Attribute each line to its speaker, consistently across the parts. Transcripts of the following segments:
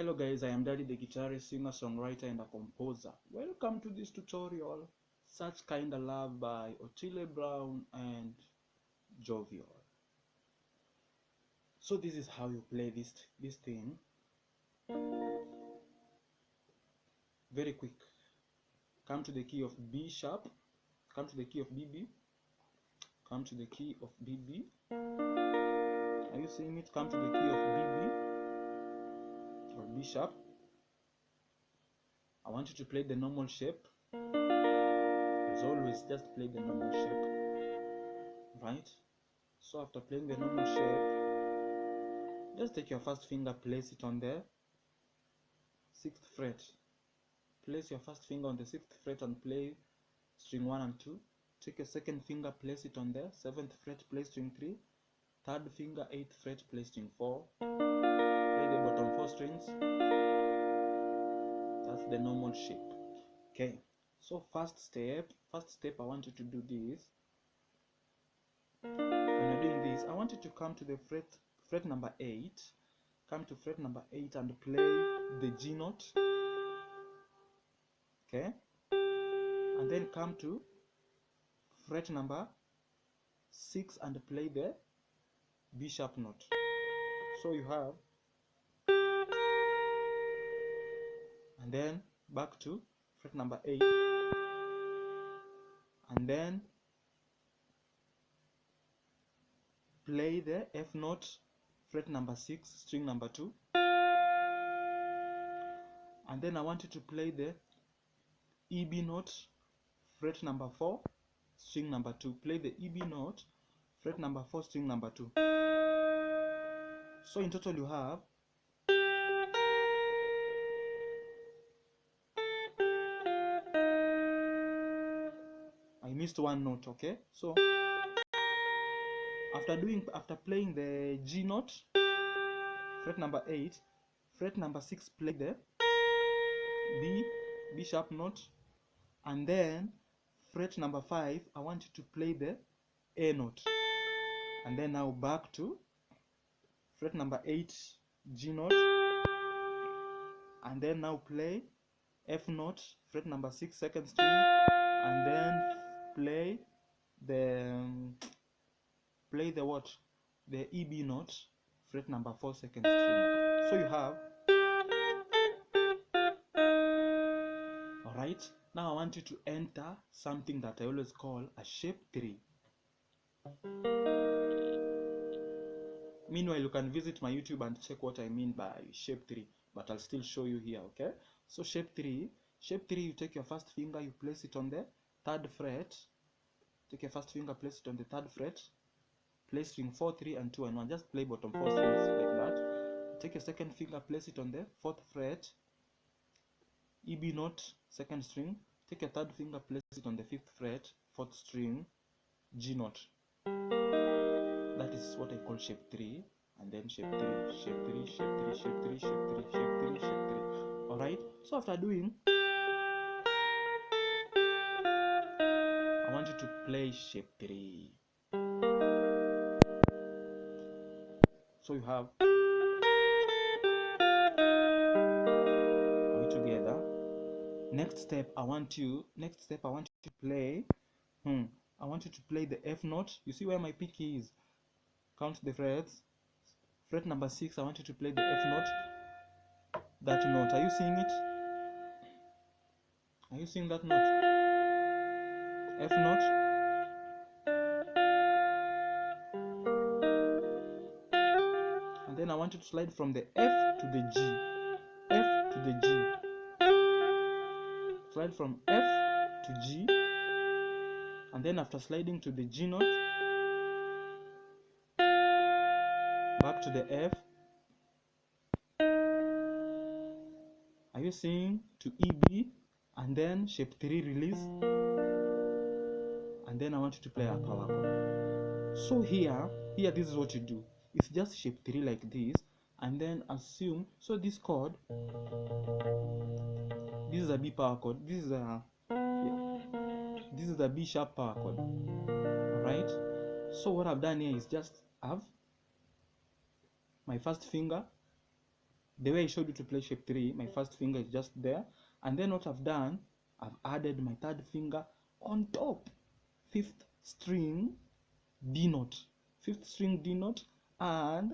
Speaker 1: Hello guys, I am Daddy the guitarist, singer, songwriter and a composer. Welcome to this tutorial, Such Kinda Love by Otile Brown and Jovial. So this is how you play this thing. Very quick. Come to the key of B sharp, come to the key of BB, come to the key of BB. Are you seeing it? Come to the key of BB or B sharp. I want you to play the normal shape. As always, just play the normal shape, right? So after playing the normal shape, just take your first finger, place it on the 6th fret. Place your first finger on the 6th fret and play string 1 and 2. Take your second finger, place it on the 7th fret, play string 3. Third finger, 8th fret, play string 4. Play the bottom 4 strings. That's the normal shape. Okay, so first step, I want you to do this. When you're doing this, I want you to come to the fret number 8. Come to fret number 8 and play the G note. Okay, and then come to fret number 6 and play the B sharp note. So you have, and then back to fret number 8, and then play the F note, fret number 6, string number 2, and then I want you to play the EB note, fret number 4, string number 2. Play the EB note, fret number 4, string number 2. So in total you have I missed one note. Okay, so after playing the G note, fret number 8, fret number 6, play the B sharp note, and then fret number 5, I want you to play the A note, and then now back to fret number 8, G note, and then now play F note, fret number 6, second string, and then play the what? The EB note, fret number 4, second string. So you have, alright, now I want you to enter something that I always call a shape 3. Meanwhile, you can visit my YouTube and check what I mean by shape 3, but I'll still show you here. Okay, so shape 3, you take your first finger, you place it on the 3rd fret. Take your first finger, place it on the 3rd fret, play string 4, 3 and 2 and 1. Just play bottom 4 strings like that. Take your second finger, place it on the 4th fret, EB note, second string. Take your third finger, place it on the 5th fret, 4th string, G note. That is what I call shape 3. And then shape 3, shape 3, shape 3, shape 3, shape 3, shape 3, shape 3. Alright, so after doing, I want you to play shape 3. So you have, are we together? Next step I want you to play I want you to play the F note. You see where my pick is? Count the frets. Fret number 6, I want you to play the F note. That note, are you seeing it? Are you seeing that note? F note. And then I want you to slide from the F to the G. F to the G. Slide from F to G. And then after sliding to the G note, back to the F. Are you seeing? To EB, and then shape 3 release, and then I want you to play a power chord. So here this is what you do. It's just shape 3 like this, and then assume, so this chord, this is a B power chord, this is a B sharp power chord. Alright, so what I've done here is just have my first finger, the way I showed you to play shape 3, my first finger is just there, and then what I've done, I've added my third finger on top, 5th string D note, 5th string D note, and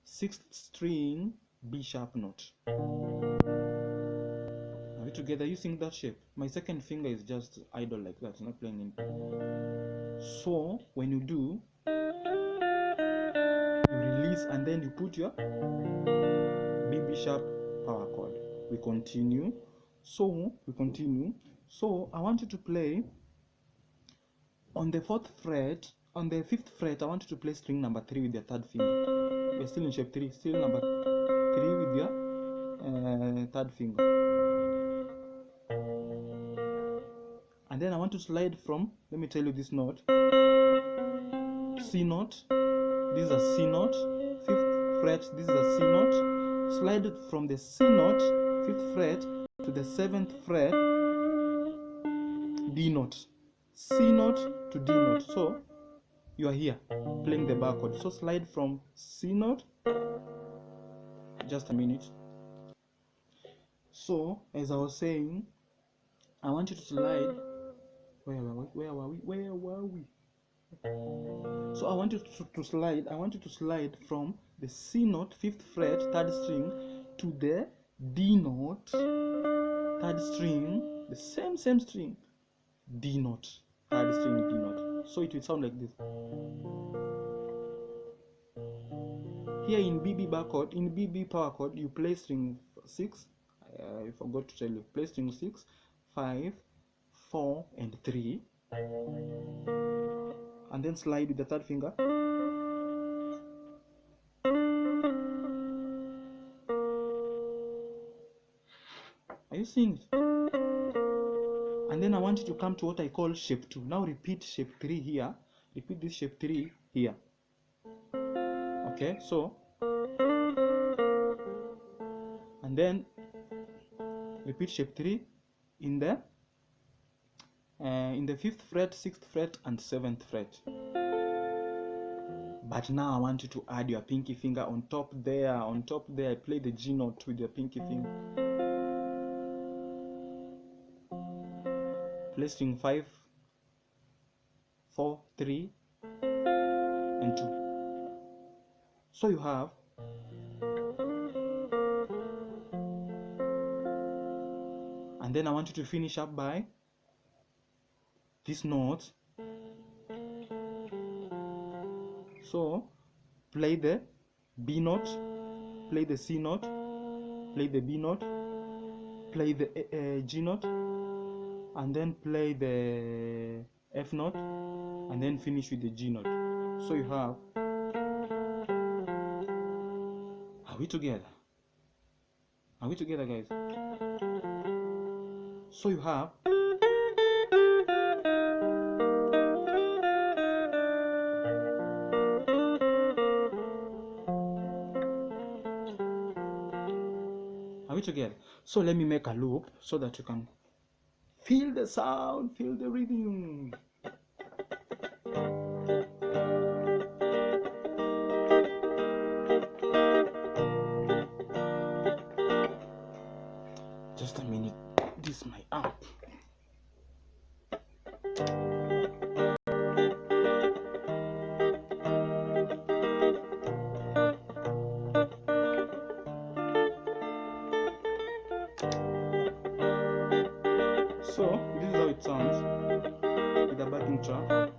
Speaker 1: 6th string B sharp note. Are we together using that shape? My second finger is just idle like that, not playing in. So when you do, you release and then you put your B sharp power chord. We continue. So we continue. So I want you to play on the 4th fret, on the 5th fret. I want you to play string number 3 with your third finger. We're still in shape 3, still number 3 with your third finger. And then I want to slide from, let me tell you this note, C note, this is a C note, 5th fret, this is a C note, slide it from the C note, 5th fret, to the 7th fret, D note, C note to D note. So you are here playing the bar chord. So slide from C note, just a minute. So as I was saying, I want you to slide, where were we? So I want you to slide, from the C note, 5th fret, 3rd string, to the D note, 3rd string, the same string, D note, 3rd string, D note. So it will sound like this. Here in BB bar chord, in BB power chord, you play string 6. I forgot to tell you. Play string 6, 5, 4, and 3. And then slide with the third finger. Are you seeing it? And then I want you to come to what I call shape 2. Now repeat shape 3 here. Repeat this shape 3 here. Okay, so. And then repeat shape 3 in the 5th fret, 6th fret, and 7th fret. But now I want you to add your pinky finger on top there. On top there, play the G note with your pinky finger. Play string 5, 4, 3, and 2. So you have and then I want you to finish up by this note. So play the B note, play the C note, play the B note, play the G note, and then play the F note, and then finish with the G note. So you have, are we together? Are we together, guys? So you have, are we together? So let me make a loop so that you can feel the sound, feel the rhythm. Just a minute, this is my amp. So this is how it sounds with a backing track.